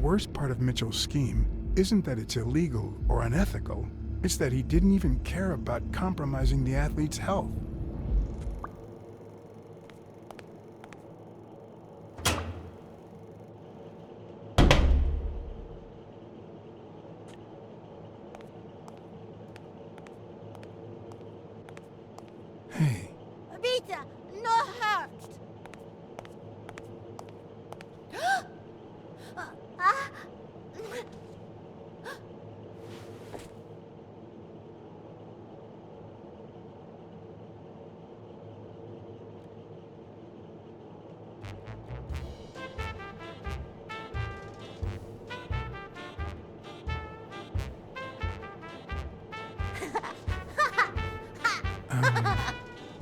worst part of Mitchell's scheme isn't that it's illegal or unethical, it's that he didn't even care about compromising the athlete's health. Hey. Vita, no hurt. Ah.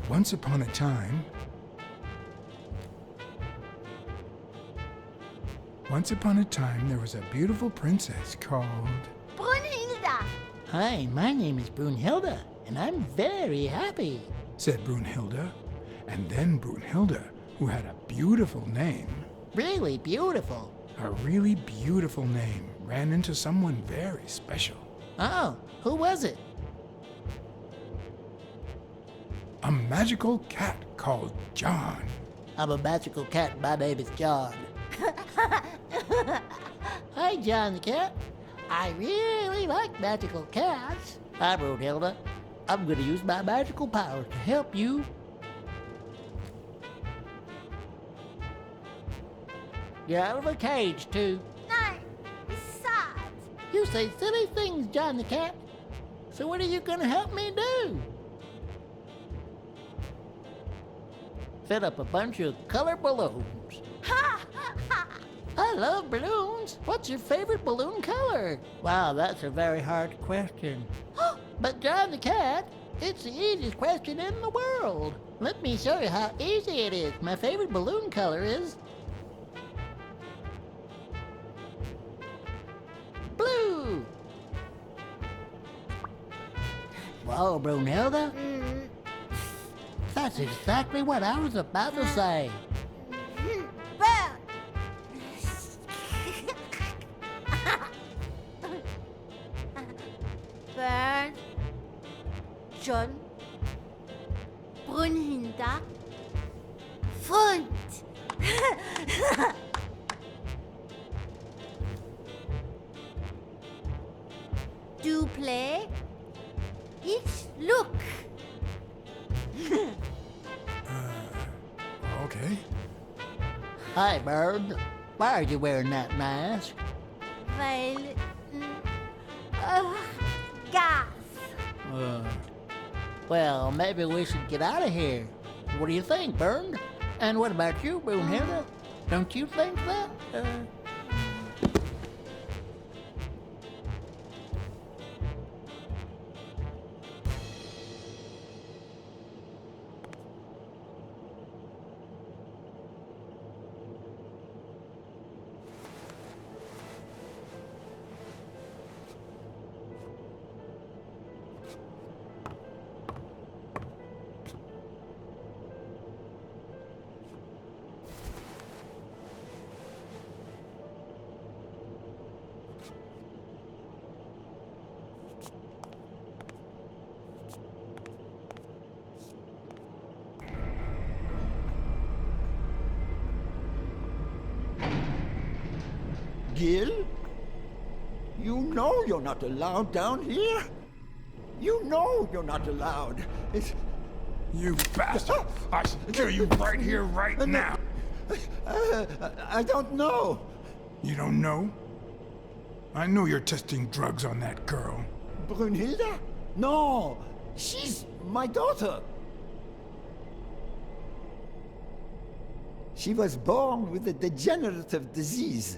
Once upon a time... Once upon a time, there was a beautiful princess called... Brunhilda. Hi, my name is Brunhilda, and I'm very happy. said Brunhilda. And then Brunhilda, who had a beautiful name... Really beautiful. A really beautiful name, ran into someone very special. Oh, who was it? A magical cat called John. I'm a magical cat. My name is John. Hi, John the cat. I really like magical cats. Hi, Brunhilda. I'm going to use my magical powers to help you. You're out of a cage, too. No, it's sad. You say silly things, John the cat. So what are you going to help me do? Fill up a bunch of color balloons. Ha! I love balloons. What's your favorite balloon color? Wow, that's a very hard question. But John the cat, it's the easiest question in the world. Let me show you how easy it is. My favorite balloon color is blue. Whoa, Brunhilda. That's exactly what I was about to say. Well. Burn. John. Brunhilda. Freund. Do play. Ich look. Okay. Hi, Bird. Why are you wearing that mask? Weil. Gas. Well, maybe we should get out of here. What do you think, Bird? And what about you, Brunhilda? Don't you think that? Gil? You know you're not allowed down here. You know you're not allowed. It's... You bastard! I kill you right here, right now! I don't know. You don't know? I know you're testing drugs on that girl. Brunhilda? No, she's my daughter. She was born with a degenerative disease,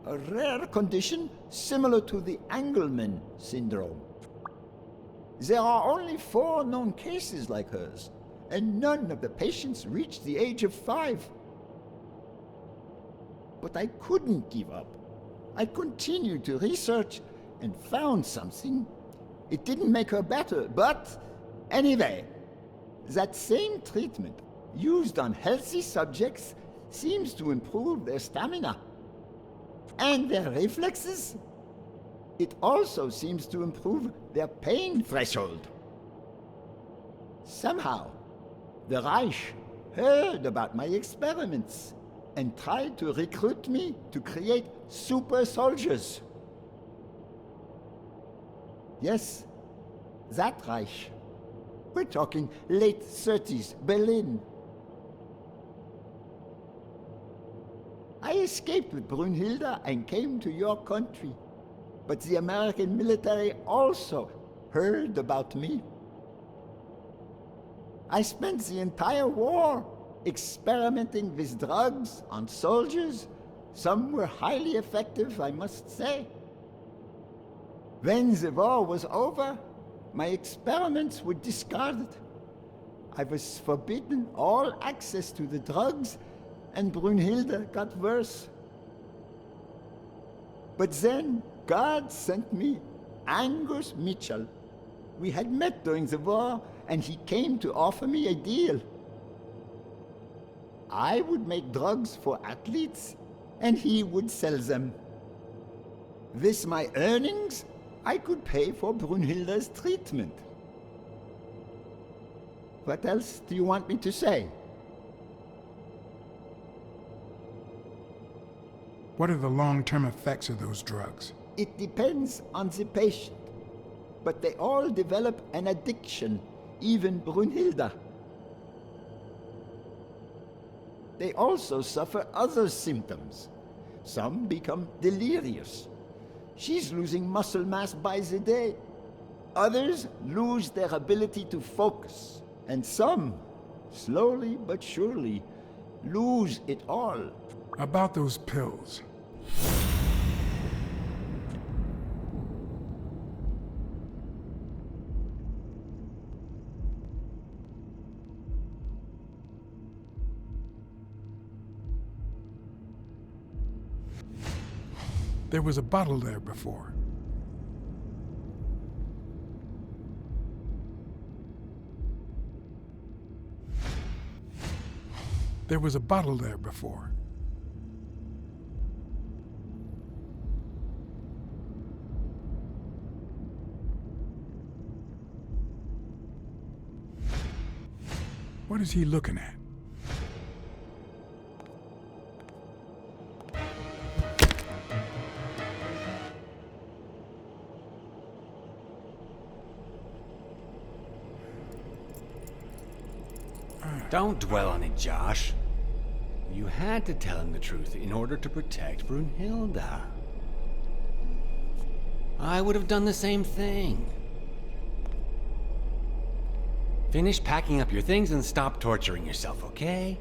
a rare condition similar to the Angelman syndrome. There are only 4 known cases like hers, and none of the patients reached the age of 5. But I couldn't give up. I continued to research and found something. It didn't make her better, but anyway, that same treatment used on healthy subjects seems to improve their stamina. and their reflexes. It also seems to improve their pain threshold. Somehow, the Reich heard about my experiments and tried to recruit me to create super soldiers. Yes, that Reich. We're talking late 30s, Berlin. I escaped with Brunhilde and came to your country. But the American military also heard about me. I spent the entire war experimenting with drugs on soldiers. Some were highly effective, I must say. When the war was over, my experiments were discarded. I was forbidden all access to the drugs, and Brunhilde got worse. But then God sent me Angus Mitchell. We had met during the war, and he came to offer me a deal. I would make drugs for athletes, and he would sell them. With my earnings, I could pay for Brunhilde's treatment. What else do you want me to say? What are the long-term effects of those drugs? It depends on the patient. But they all develop an addiction, even Brunhilde. They also suffer other symptoms. Some become delirious. She's losing muscle mass by the day. Others lose their ability to focus. And some, slowly but surely, lose it all. About those pills. There was a bottle there before. There was a bottle there before. What is he looking at? Don't dwell on it, Josh. You had to tell him the truth in order to protect Brunhilde. I would have done the same thing. Finish packing up your things and stop torturing yourself, okay?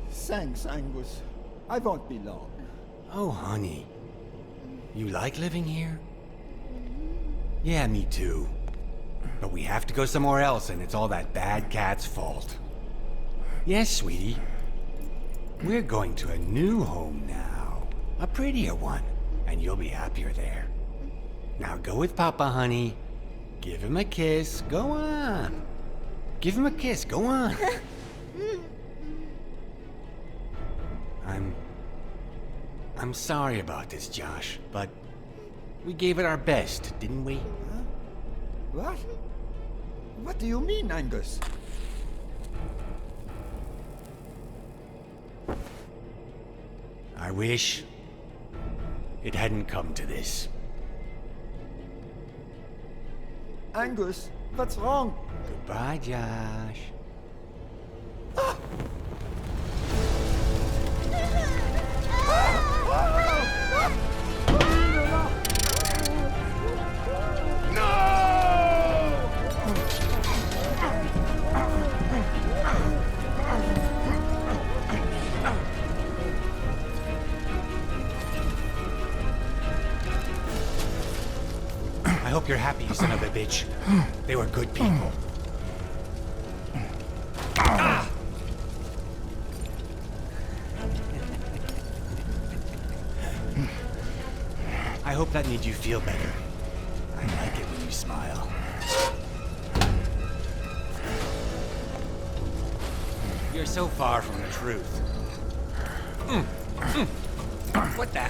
Thanks, Angus. I won't be long. Oh, honey. You like living here? Yeah, me too. But we have to go somewhere else, and it's all that bad cat's fault. Yes, sweetie. We're going to a new home now. A prettier one. And you'll be happier there. Now go with Papa, honey. Give him a kiss. Go on. Give him a kiss. Go on. I'm sorry about this, Josh, but we gave it our best, didn't we? Huh? What? What do you mean, Angus? I wish it hadn't come to this. Angus, what's wrong? Goodbye, Josh. I hope you're happy, you son of a bitch. They were good people. I hope that made you feel better. I like it when you smile. You're so far from the truth. What the?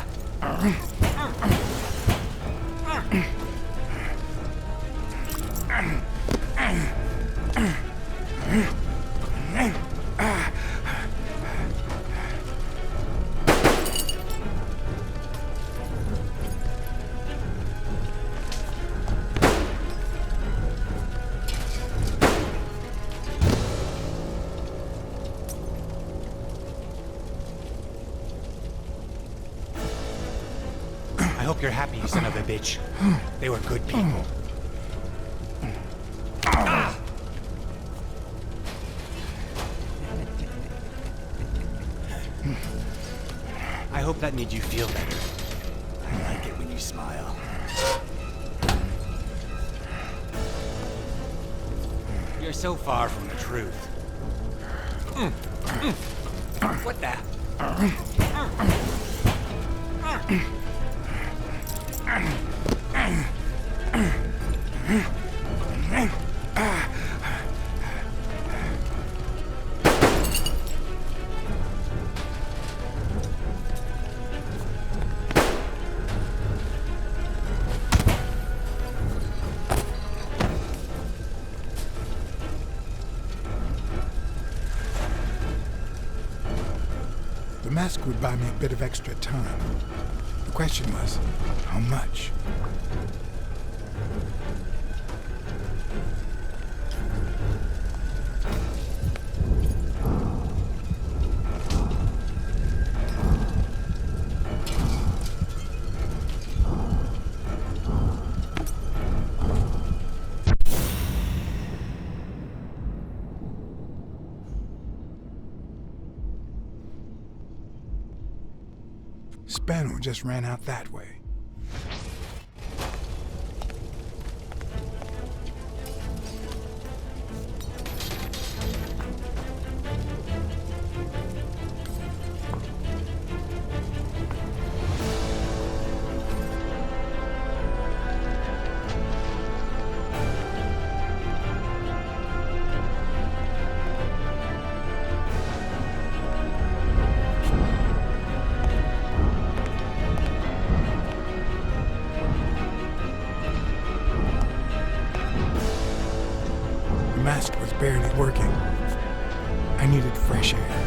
I hope you're happy, you son of a bitch. They were good people. I hope that made you feel better. I like it when you smile. You're so far from the truth. What the? The mask would buy me a bit of extra time. The question was, how much? Spano just ran out that way. The mask was barely working. I needed fresh air.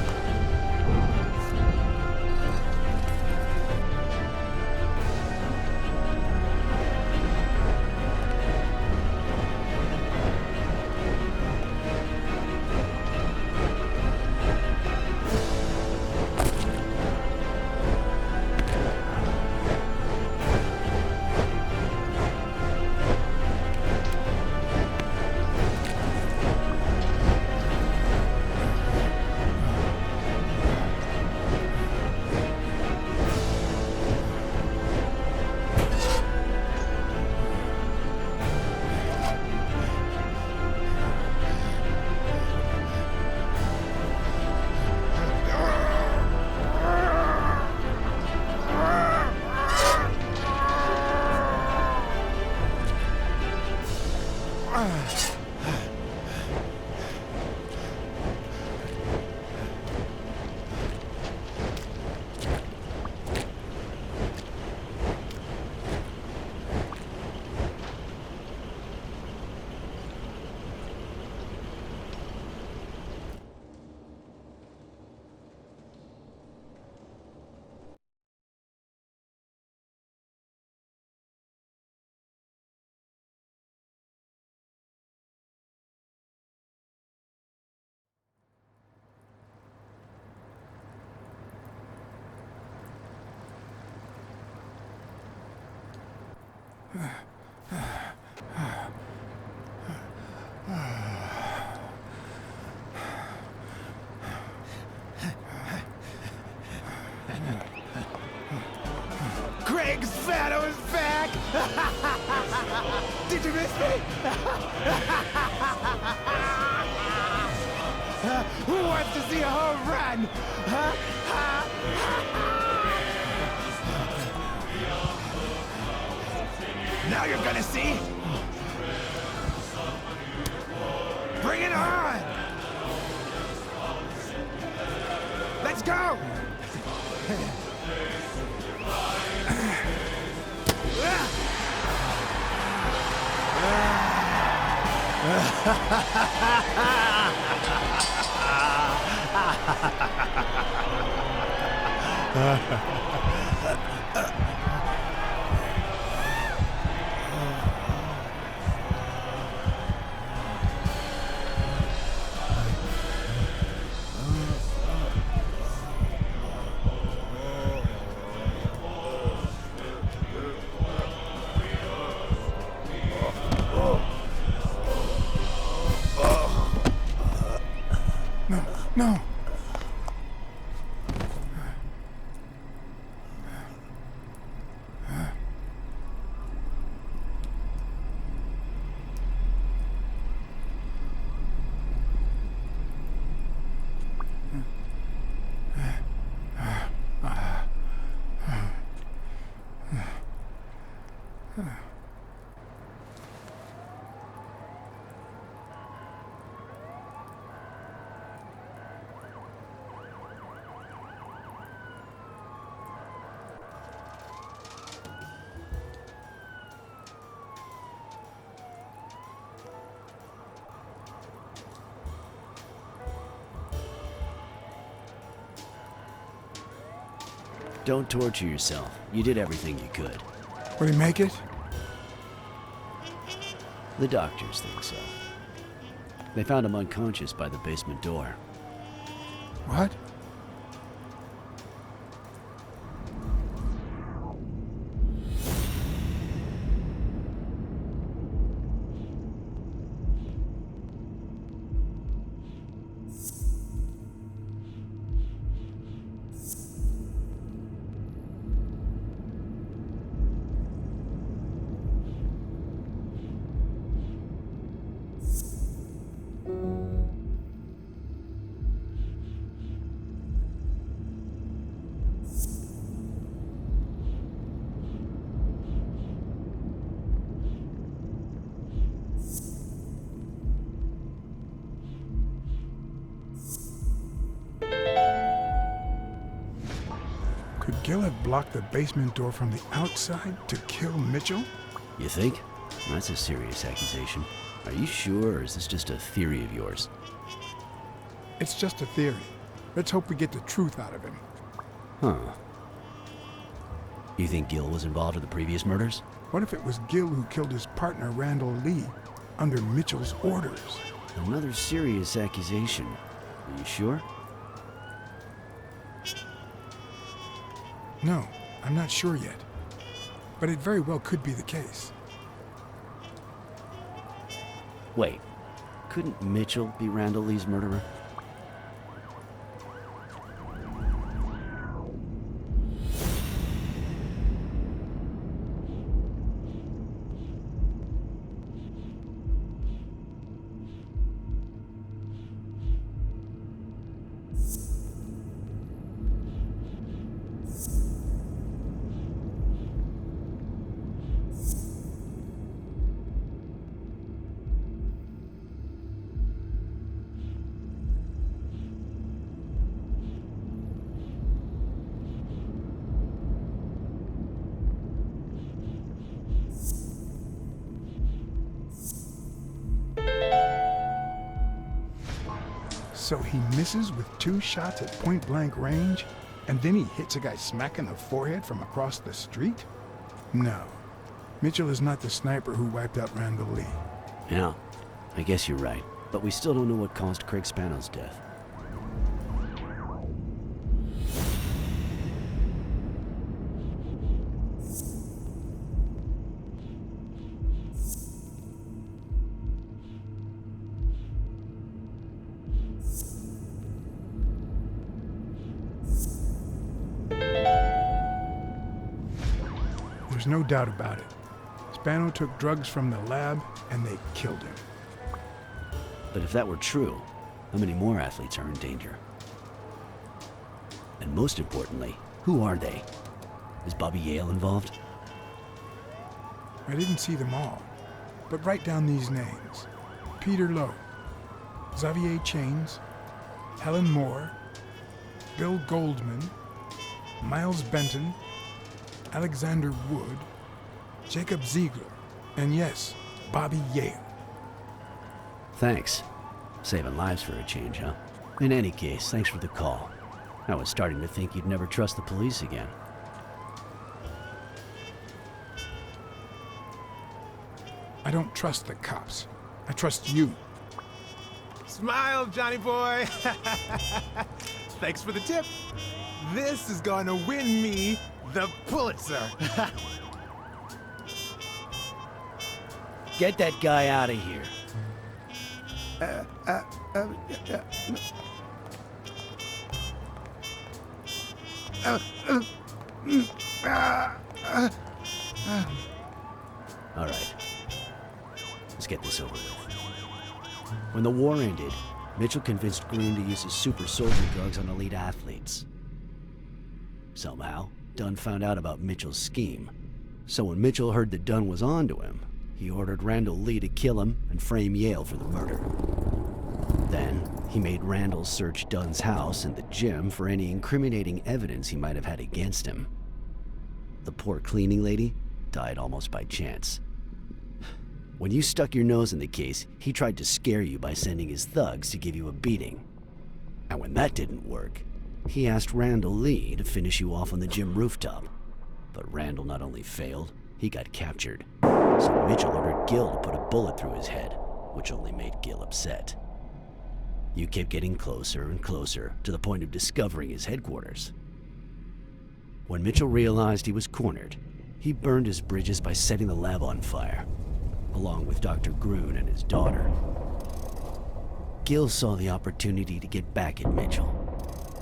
Greg's Fado is back! Did you miss me? Who wants to see a home run? Now you're gonna see. Bring it on! Let's go! No, no. Don't torture yourself. You did everything you could. Will he make it? The doctors think so. They found him unconscious by the basement door. What? Could Gil have blocked the basement door from the outside to kill Mitchell? You think? That's a serious accusation. Are you sure, or is this just a theory of yours? It's just a theory. Let's hope we get the truth out of him. Huh. You think Gil was involved in the previous murders? What if it was Gil who killed his partner, Randall Lee, under Mitchell's orders? Another serious accusation. Are you sure? No, I'm not sure yet. But it very well could be the case. Wait. Couldn't Mitchell be Randall Lee's murderer? So he misses with 2 shots at point-blank range, and then he hits a guy smack in the forehead from across the street? No. Mitchell is not the sniper who wiped out Randall Lee. Yeah, I guess you're right. But we still don't know what caused Craig Spano's death. There's no doubt about it. Spano took drugs from the lab, and they killed him. But if that were true, how many more athletes are in danger? And most importantly, who are they? Is Bobby Yale involved? I didn't see them all, but write down these names. Peter Lowe, Xavier Chains, Helen Moore, Bill Goldman, Miles Benton, Alexander Wood, Jacob Ziegler, and yes, Bobby Yale. Thanks. Saving lives for a change, huh? In any case, thanks for the call. I was starting to think you'd never trust the police again. I don't trust the cops. I trust you. Smile, Johnny boy. Thanks for the tip. This is gonna win me the Pulitzer. Get that guy out of here. All right. Let's get this over with. When the war ended, Mitchell convinced Groom to use his super soldier drugs on elite athletes. Somehow, Dunn found out about Mitchell's scheme. So when Mitchell heard that Dunn was onto him, he ordered Randall Lee to kill him and frame Yale for the murder. Then, he made Randall search Dunn's house and the gym for any incriminating evidence he might have had against him. The poor cleaning lady died almost by chance. When you stuck your nose in the case, he tried to scare you by sending his thugs to give you a beating. And when that didn't work, he asked Randall Lee to finish you off on the gym rooftop. But Randall not only failed, he got captured. So Mitchell ordered Gil to put a bullet through his head, which only made Gil upset. You kept getting closer and closer to the point of discovering his headquarters. When Mitchell realized he was cornered, he burned his bridges by setting the lab on fire, along with Dr. Grun and his daughter. Gil saw the opportunity to get back at Mitchell,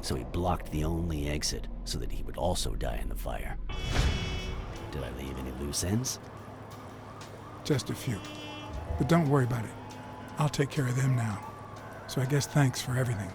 so he blocked the only exit so that he would also die in the fire. Did I leave any loose ends? Just a few. But don't worry about it. I'll take care of them now. So I guess thanks for everything.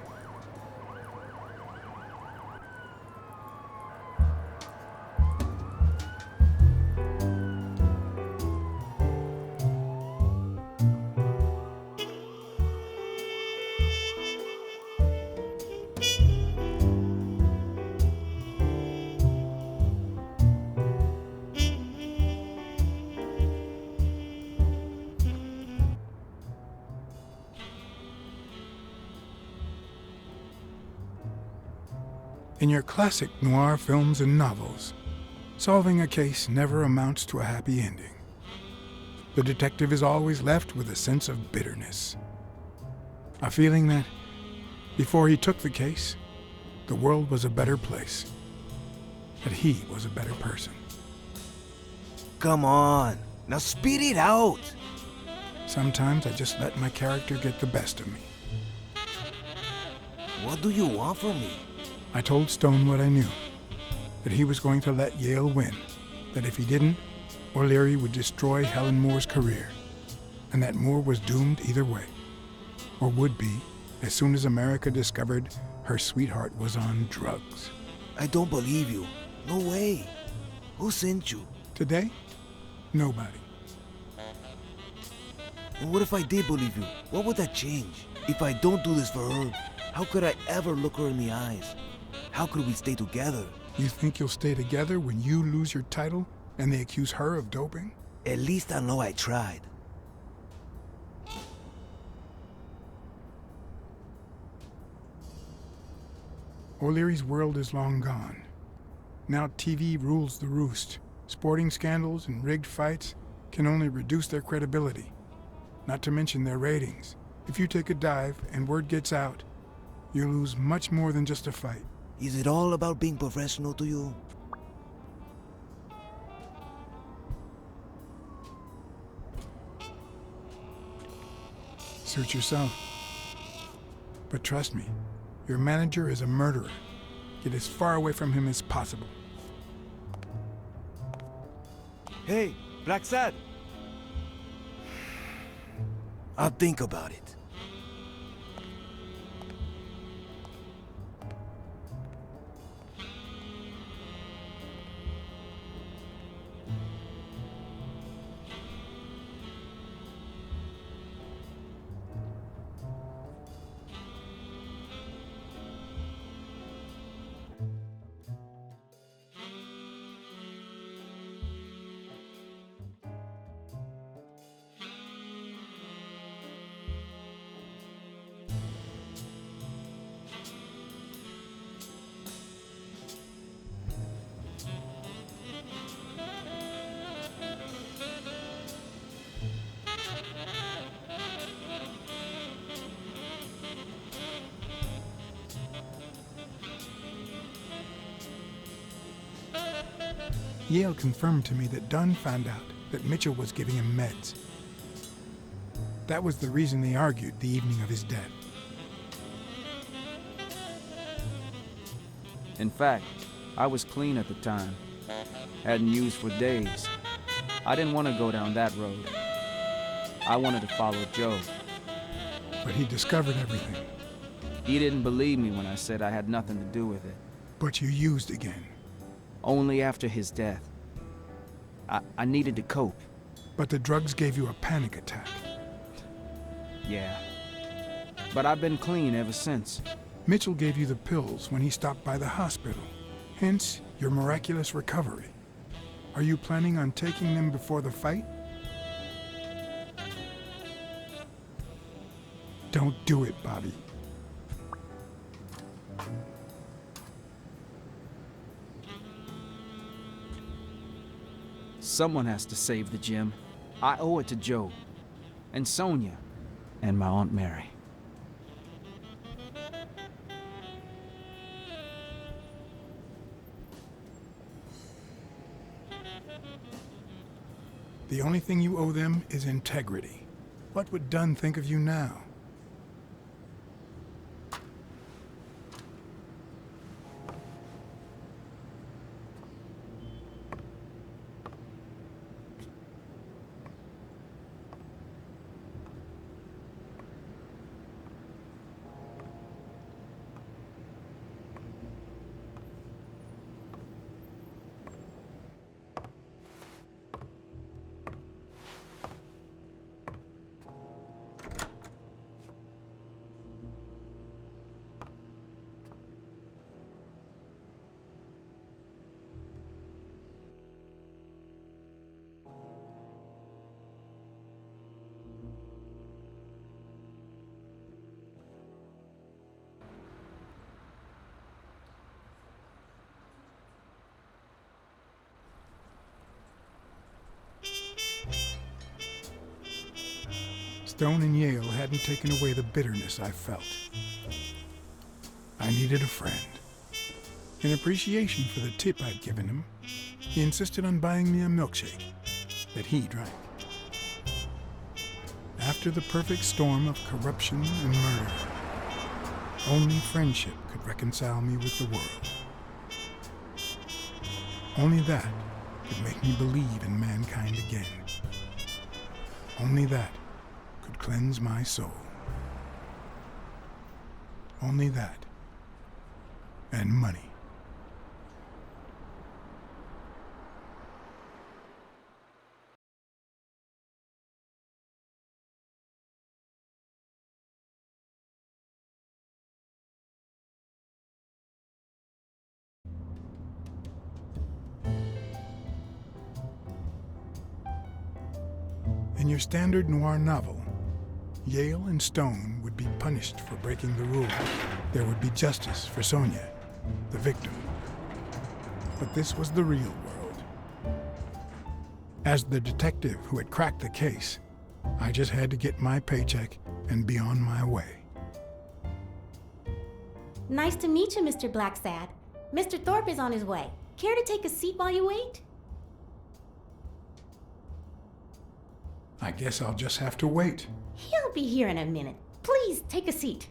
In your classic noir films and novels, solving a case never amounts to a happy ending. The detective is always left with a sense of bitterness. A feeling that, before he took the case, the world was a better place. That he was a better person. Come on, now speed it out. Sometimes I just let my character get the best of me. What do you want from me? I told Stone what I knew, that he was going to let Yale win, that if he didn't, O'Leary would destroy Helen Moore's career, and that Moore was doomed either way, or would be as soon as America discovered her sweetheart was on drugs. I don't believe you. No way. Who sent you? Today, nobody. And what if I did believe you? What would that change? If I don't do this for her, how could I ever look her in the eyes? How could we stay together? You think you'll stay together when you lose your title and they accuse her of doping? At least I know I tried. O'Leary's world is long gone. Now TV rules the roost. Sporting scandals and rigged fights can only reduce their credibility, not to mention their ratings. If you take a dive and word gets out, you lose much more than just a fight. Is it all about being professional to you? Suit yourself. But trust me, your manager is a murderer. Get as far away from him as possible. Hey, Blacksad. I'll think about it. Yale confirmed to me that Dunn found out that Mitchell was giving him meds. That was the reason they argued the evening of his death. In fact, I was clean at the time. Hadn't used for days. I didn't want to go down that road. I wanted to follow Joe. But he discovered everything. He didn't believe me when I said I had nothing to do with it. But you used again. Only after his death. I needed to cope. But the drugs gave you a panic attack. Yeah. But I've been clean ever since. Mitchell gave you the pills when he stopped by the hospital. Hence, your miraculous recovery. Are you planning on taking them before the fight? Don't do it, Bobby. Someone has to save the gym. I owe it to Joe, and Sonia, and my Aunt Mary. The only thing you owe them is integrity. What would Dunn think of you now? Stone and Yale hadn't taken away the bitterness I felt. I needed a friend. In appreciation for the tip I'd given him, he insisted on buying me a milkshake that he drank. After the perfect storm of corruption and murder, only friendship could reconcile me with the world. Only that could make me believe in mankind again. Only that could cleanse my soul. Only that. And money. In your standard noir novel, Yale and Stone would be punished for breaking the rules. There would be justice for Sonia, the victim. But this was the real world. As the detective who had cracked the case, I just had to get my paycheck and be on my way. Nice to meet you, Mr. Blacksad. Mr. Thorpe is on his way. Care to take a seat while you wait? I guess I'll just have to wait. He'll be here in a minute. Please, take a seat.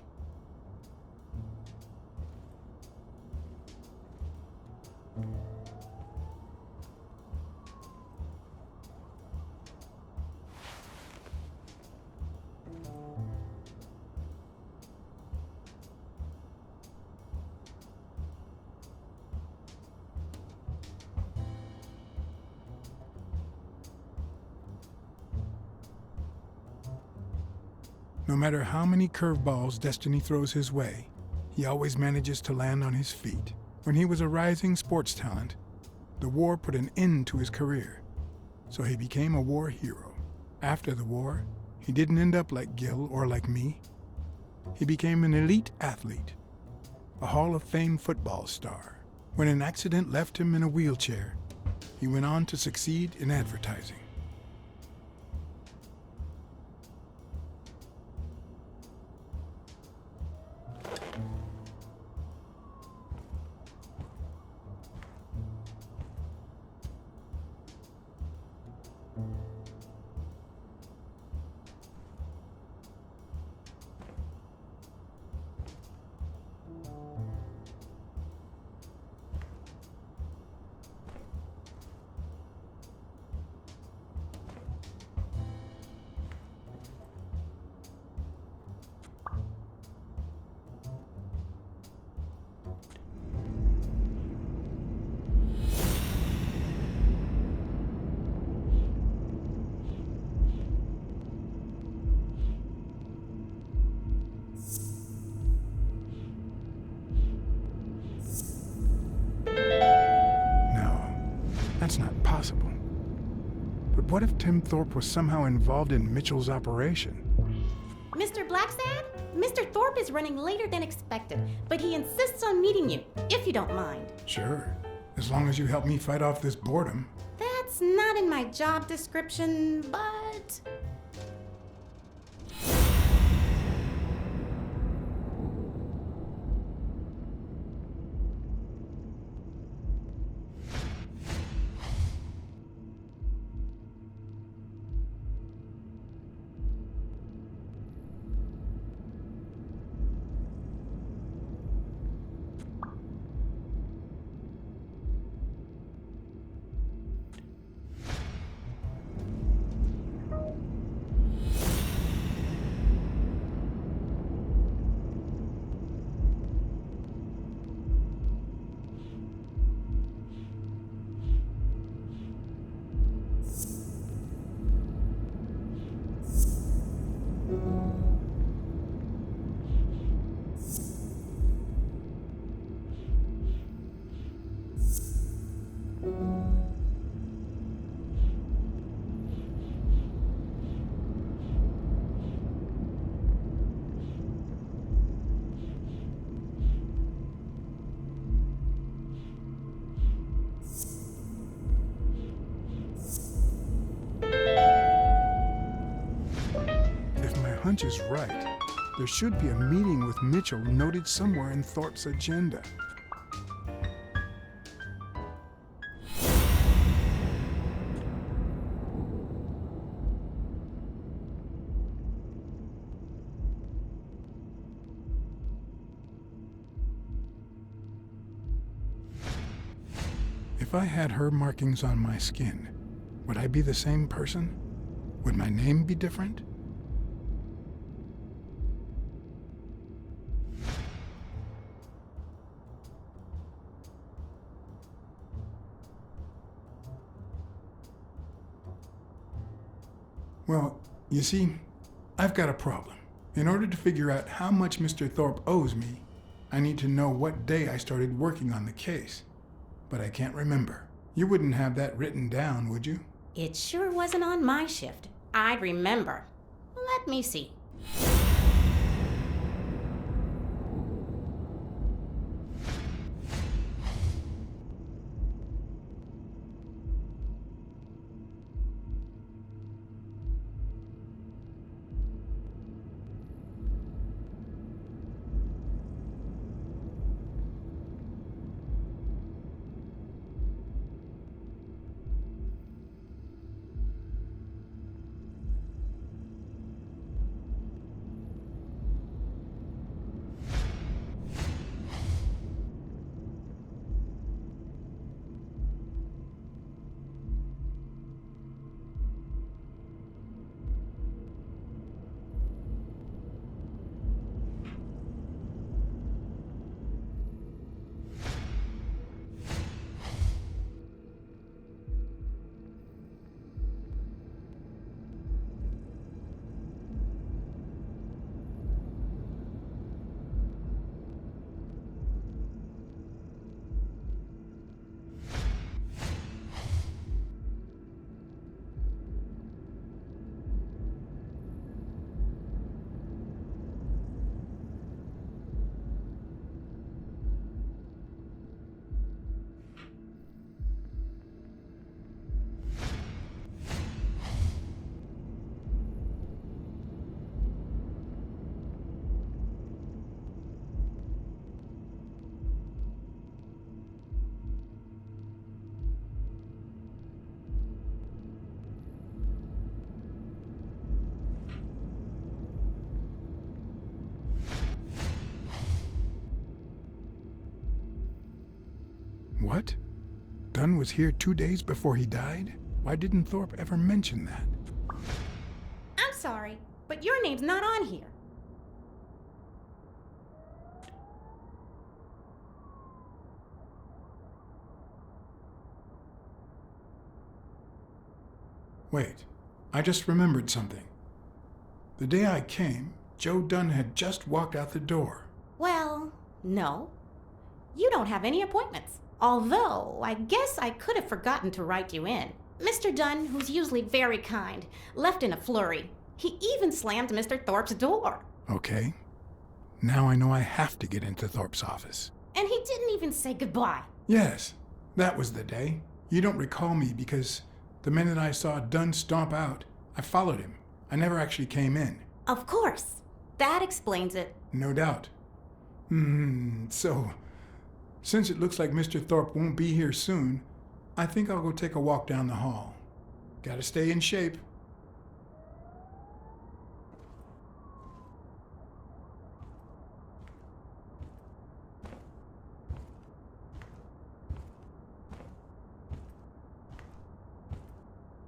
No matter how many curveballs destiny throws his way, he always manages to land on his feet. When he was a rising sports talent, the war put an end to his career, so he became a war hero. After the war, he didn't end up like Gil or like me. He became an elite athlete, a Hall of Fame football star. When an accident left him in a wheelchair, he went on to succeed in advertising. That's not possible. But what if Tim Thorpe was somehow involved in Mitchell's operation? Mr. Blacksad? Mr. Thorpe is running later than expected, but he insists on meeting you, if you don't mind. Sure, as long as you help me fight off this boredom. That's not in my job description, but... If my hunch is right, there should be a meeting with Mitchell noted somewhere in Thorpe's agenda. If I had her markings on my skin, would I be the same person? Would my name be different? Well, you see, I've got a problem. In order to figure out how much Mr. Thorpe owes me, I need to know what day I started working on the case. But I can't remember. You wouldn't have that written down, would you? It sure wasn't on my shift. I'd remember. Let me see. What? Dunn was here 2 days before he died? Why didn't Thorpe ever mention that? I'm sorry, but your name's not on here. Wait, I just remembered something. The day I came, Joe Dunn had just walked out the door. Well, no. You don't have any appointments. Although, I guess I could have forgotten to write you in. Mr. Dunn, who's usually very kind, left in a flurry. He even slammed Mr. Thorpe's door. Okay. Now I know I have to get into Thorpe's office. And he didn't even say goodbye. Yes, that was the day. You don't recall me because the minute I saw Dunn stomp out, I followed him. I never actually came in. Of course. That explains it. No doubt. So, since it looks like Mr. Thorpe won't be here soon, I think I'll go take a walk down the hall. Gotta stay in shape.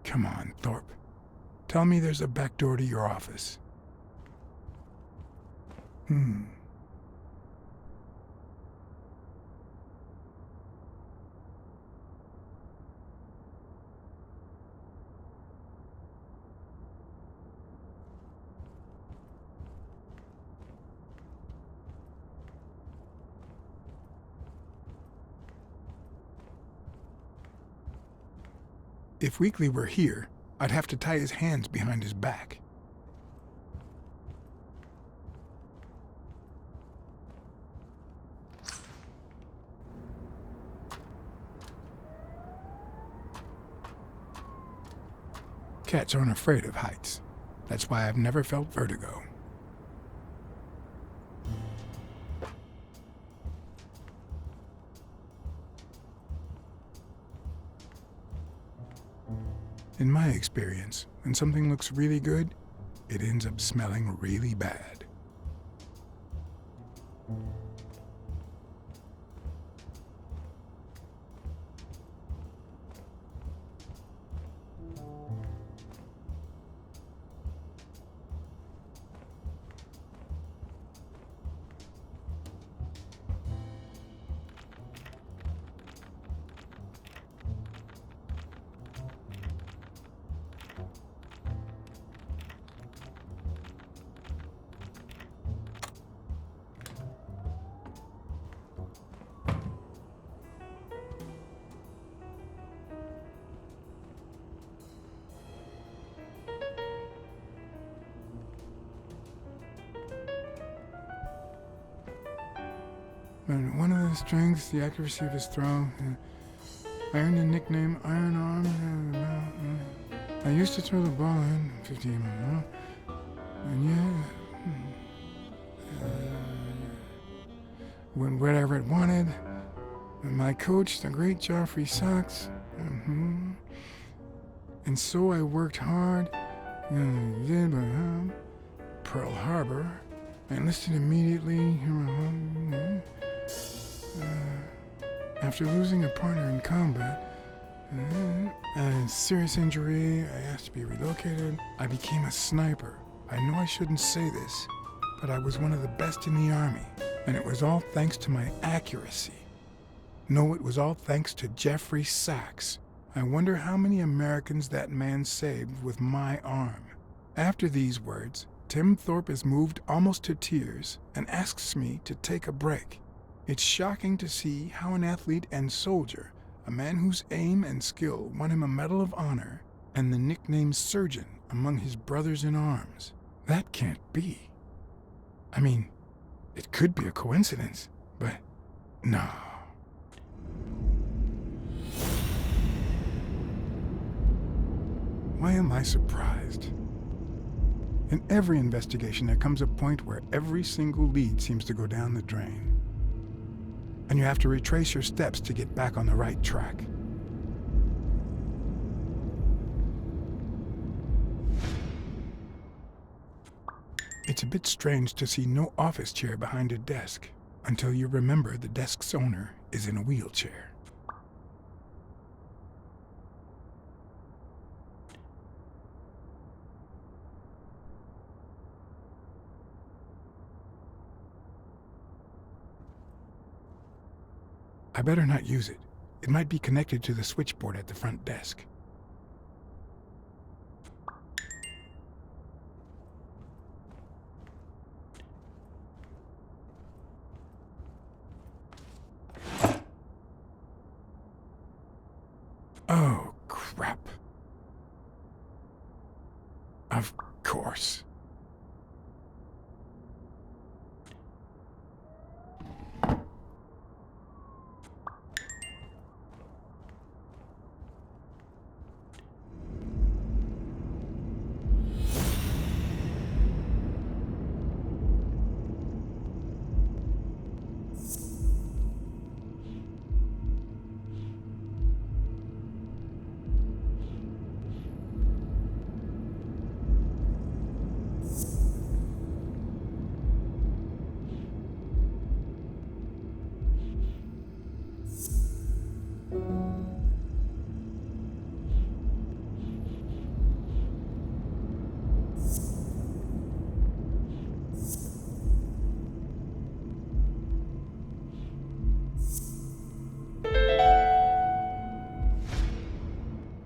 Come on, Thorpe. Tell me there's a back door to your office. If Weekly were here, I'd have to tie his hands behind his back. Cats aren't afraid of heights. That's why I've never felt vertigo. In my experience, when something looks really good, it ends up smelling really bad. And one of the strengths, the accuracy of his throw. I earned the nickname Iron Arm. I used to throw the ball in 50 and yeah, went wherever it wanted. And my coach, the great Joffrey Sachs. And so I worked hard. Pearl Harbor. I enlisted immediately. After losing a partner in combat, a serious injury, I asked to be relocated. I became a sniper. I know I shouldn't say this, but I was one of the best in the Army, and it was all thanks to my accuracy. No, it was all thanks to Jeffrey Sachs. I wonder how many Americans that man saved with my arm. After these words, Tim Thorpe is moved almost to tears and asks me to take a break. It's shocking to see how an athlete and soldier, a man whose aim and skill won him a Medal of Honor and the nickname Surgeon among his brothers in arms. That can't be. I mean, it could be a coincidence, but no. Why am I surprised? In every investigation, there comes a point where every single lead seems to go down the drain. And you have to retrace your steps to get back on the right track. It's a bit strange to see no office chair behind a desk, until you remember the desk's owner is in a wheelchair. I better not use it. It might be connected to the switchboard at the front desk. course.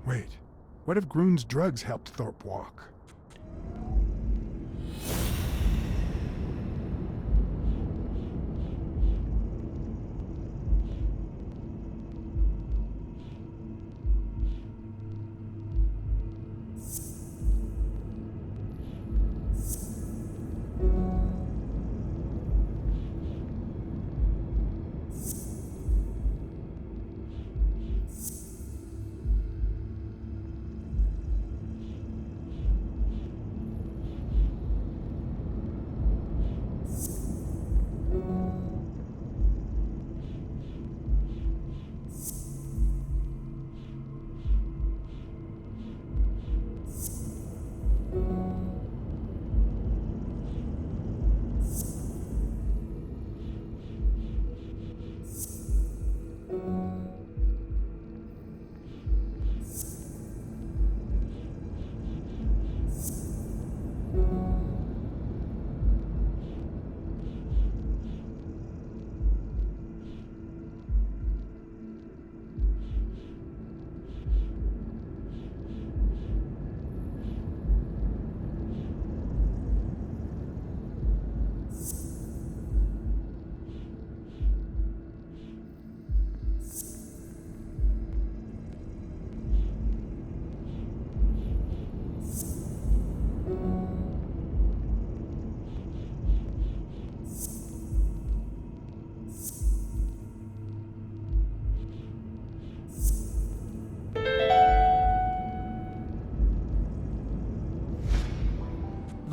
Wait, what if Groon's drugs helped Thorpe walk?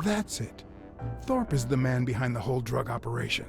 That's it. Thorpe is the man behind the whole drug operation.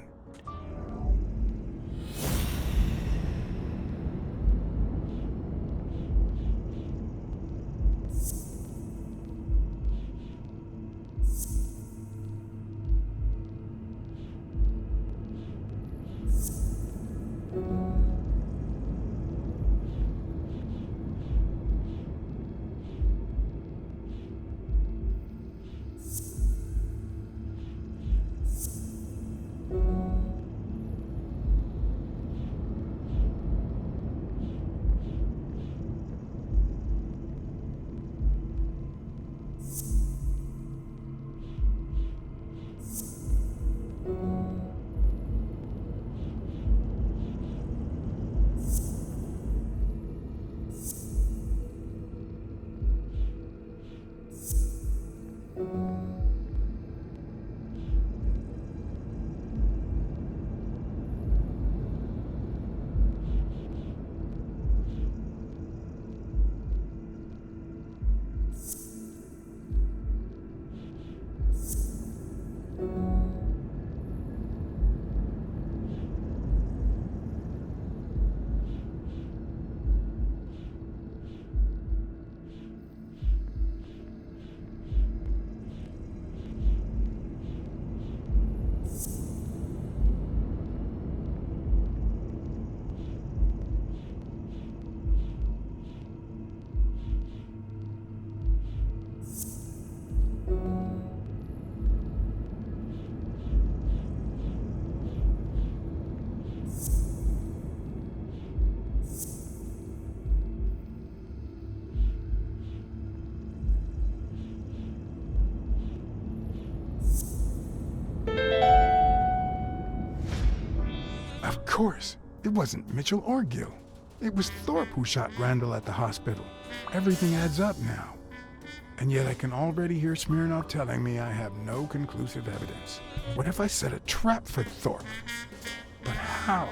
Of course, it wasn't Mitchell or Gill. It was Thorpe who shot Randall at the hospital. Everything adds up now. And yet I can already hear Smirnoff telling me I have no conclusive evidence. What if I set a trap for Thorpe? But how?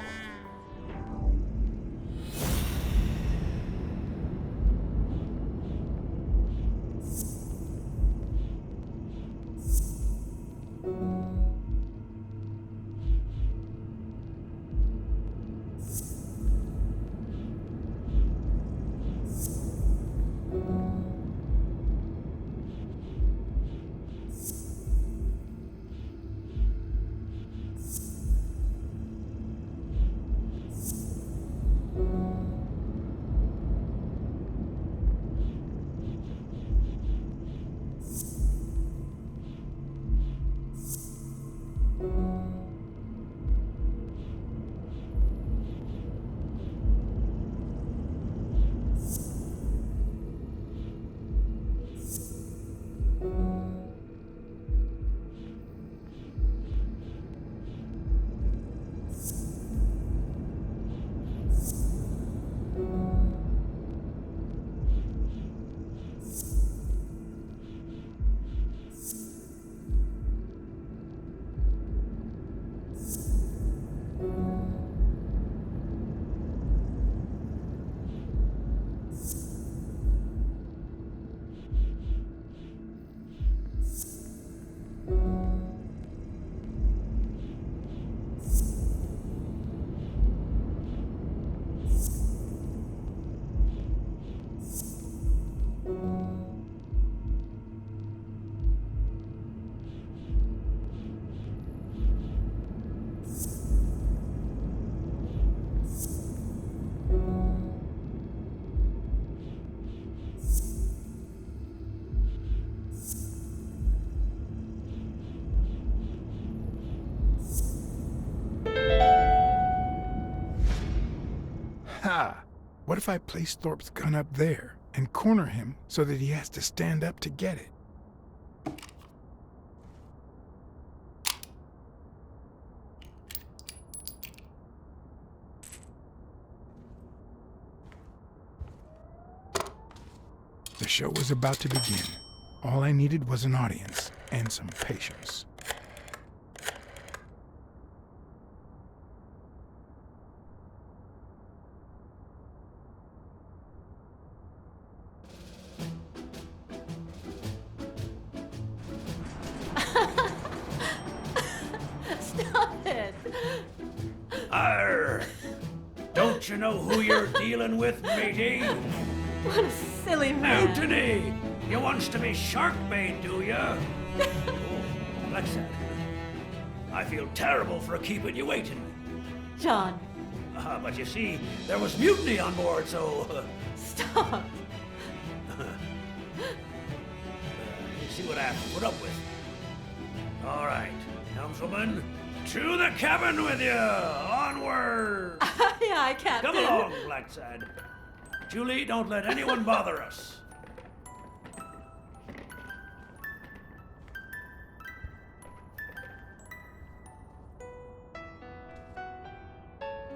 Ha! What if I place Thorpe's gun up there and corner him so that he has to stand up to get it? The show was about to begin. All I needed was an audience and some patience. Stop it! Arr! Don't you know who you're dealing with, matey? What a silly man. Mutiny! You wants to be shark-bait, do ya? Oh, Blacksad. I feel terrible for keeping you waiting. John, But you see, there was mutiny on board, so... stop. You see what I have to put up with. All right, helmswoman, to the cabin with you! Onward! Aye, aye, Captain. Come along, Blacksad. Julie, don't let anyone bother us.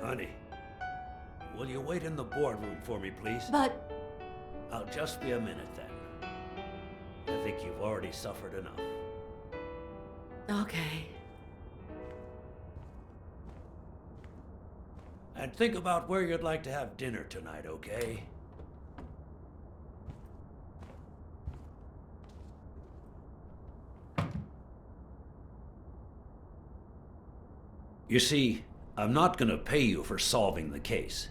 Honey, will you wait in the boardroom for me, please? But, I'll just be a minute then. I think you've already suffered enough. okay. And think about where you'd like to have dinner tonight, okay? You see, I'm not gonna pay you for solving the case.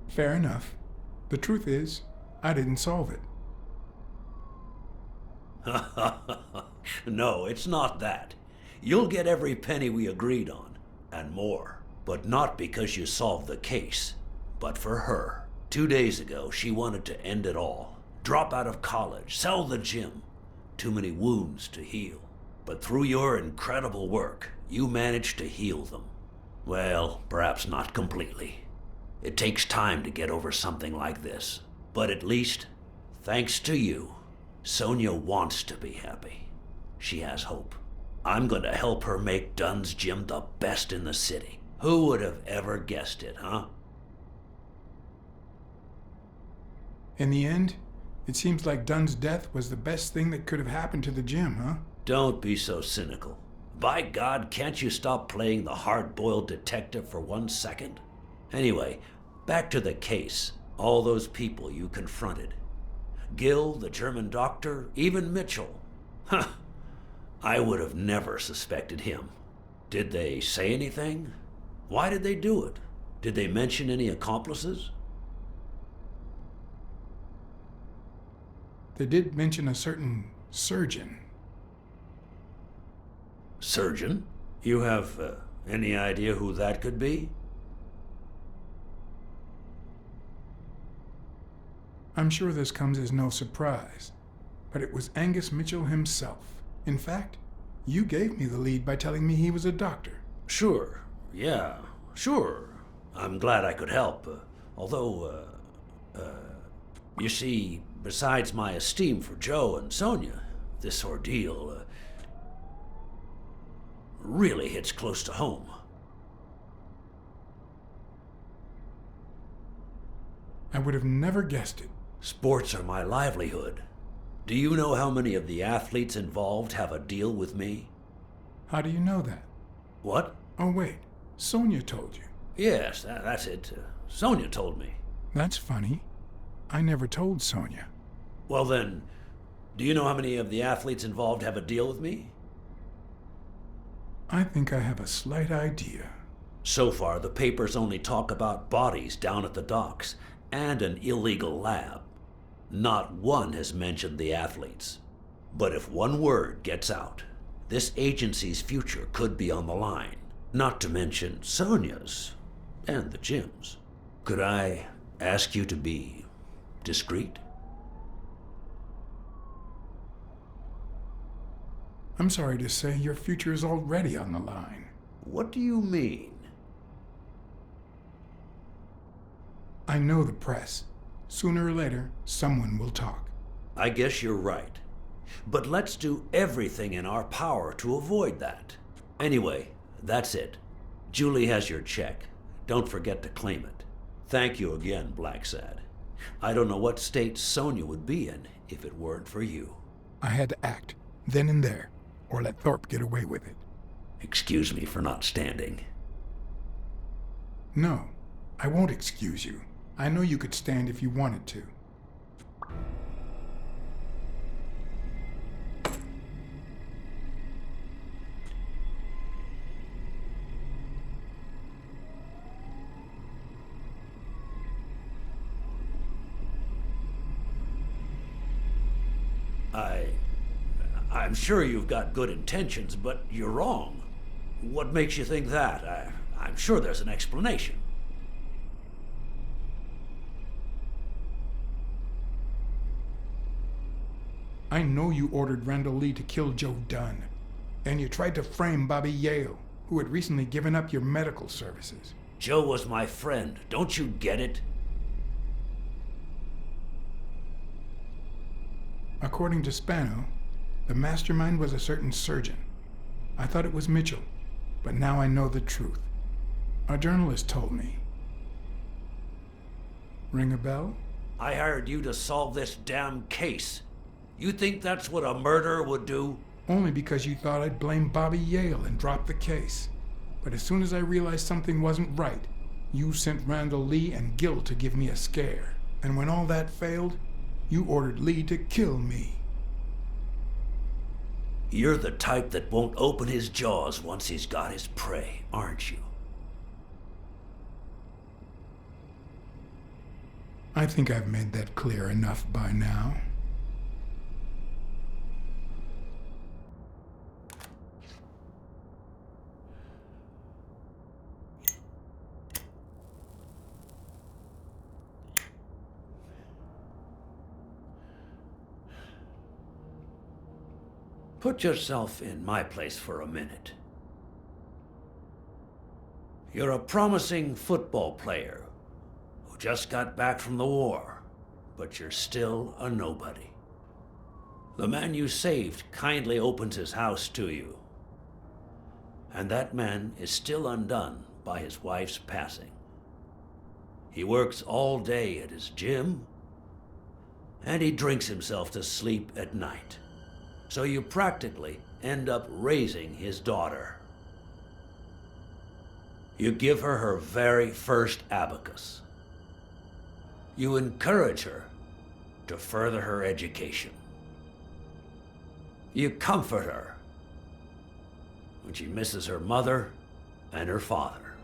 Fair enough. The truth is, I didn't solve it. No, it's not that. You'll get every penny we agreed on, and more. But not because you solved the case, but for her. 2 days ago, she wanted to end it all. Drop out of college, sell the gym. Too many wounds to heal. But through your incredible work, you managed to heal them. Well, perhaps not completely. It takes time to get over something like this. But at least, thanks to you, Sonia wants to be happy. She has hope. I'm going to help her make Dunn's Gym the best in the city. Who would have ever guessed it, huh? In the end, it seems like Dunn's death was the best thing that could have happened to the gym, huh? Don't be so cynical. By God, can't you stop playing the hard-boiled detective for 1 second? Anyway, back to the case. All those people you confronted. Gill, the German doctor, even Mitchell. Huh. I would have never suspected him. Did they say anything? Why did they do it? Did they mention any accomplices? They did mention a certain surgeon. Surgeon? You have any idea who that could be? I'm sure this comes as no surprise, but it was Angus Mitchell himself. In fact, you gave me the lead by telling me he was a doctor. Sure. Yeah, sure. I'm glad I could help. Although, you see, besides my esteem for Joe and Sonia, this ordeal really hits close to home. I would have never guessed it. Sports are my livelihood. Do you know how many of the athletes involved have a deal with me? How do you know that? What? Oh, wait. Sonia told you. Yes, that's it. Sonia told me. That's funny. I never told Sonia. Well then, do you know how many of the athletes involved have a deal with me? I think I have a slight idea. So far, the papers only talk about bodies down at the docks and an illegal lab. Not one has mentioned the athletes. But if one word gets out, this agency's future could be on the line. Not to mention Sonia's and the gym's. Could I ask you to be discreet? I'm sorry to say your future is already on the line. What do you mean? I know the press. Sooner or later, someone will talk. I guess you're right. But let's do everything in our power to avoid that. Anyway, that's it. Julie has your check. Don't forget to claim it. Thank you again, Blacksad. I don't know what state Sonia would be in if it weren't for you. I had to act, then and there, or let Thorpe get away with it. Excuse me for not standing. No, I won't excuse you. I know you could stand if you wanted to. I'm sure you've got good intentions, but you're wrong. What makes you think that? I'm sure there's an explanation. I know you ordered Randall Lee to kill Joe Dunn. And you tried to frame Bobby Yale, who had recently given up your medical services. Joe was my friend. Don't you get it? According to Spano, the mastermind was a certain surgeon. I thought it was Mitchell, but now I know the truth. A journalist told me. Ring a bell? I hired you to solve this damn case. You think that's what a murderer would do? Only because you thought I'd blame Bobby Yale and drop the case. But as soon as I realized something wasn't right, you sent Randall Lee and Gill to give me a scare. And when all that failed, you ordered Lee to kill me. You're the type that won't open his jaws once he's got his prey, aren't you? I think I've made that clear enough by now. Put yourself in my place for a minute. You're a promising football player who just got back from the war, but you're still a nobody. The man you saved kindly opens his house to you, and that man is still undone by his wife's passing. He works all day at his gym, and he drinks himself to sleep at night. So you practically end up raising his daughter. You give her her very first abacus. You encourage her to further her education. You comfort her when she misses her mother and her father.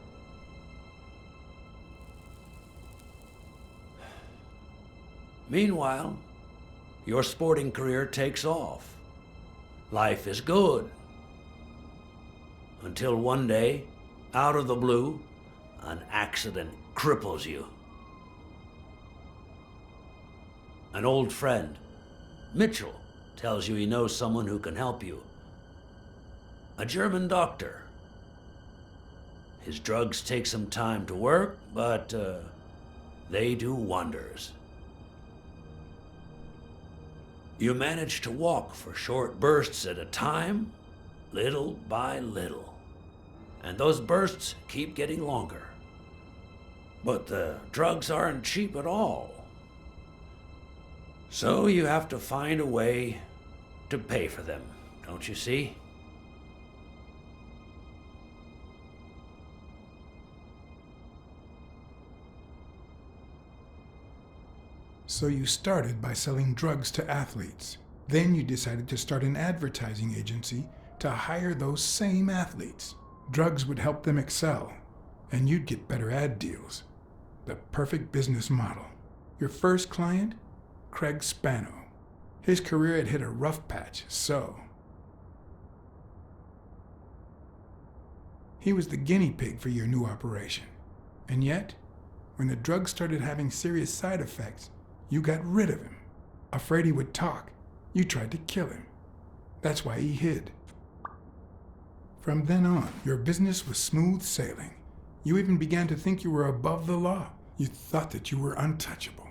Meanwhile, your sporting career takes off. Life is good. Until one day, out of the blue, an accident cripples you. An old friend, Mitchell, tells you he knows someone who can help you. A German doctor. His drugs take some time to work, but they do wonders. You manage to walk for short bursts at a time, little by little. And those bursts keep getting longer. But the drugs aren't cheap at all. So you have to find a way to pay for them, don't you see? So you started by selling drugs to athletes. Then you decided to start an advertising agency to hire those same athletes. Drugs would help them excel, and you'd get better ad deals. The perfect business model. Your first client? Craig Spano. His career had hit a rough patch, so he was the guinea pig for your new operation. And yet, when the drug started having serious side effects, you got rid of him. Afraid he would talk, you tried to kill him. That's why he hid. From then on, your business was smooth sailing. You even began to think you were above the law. You thought that you were untouchable.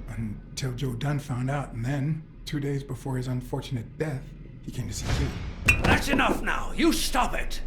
Until Joe Dunn found out, and then, 2 days before his unfortunate death, he came to see you. That's enough now! You stop it!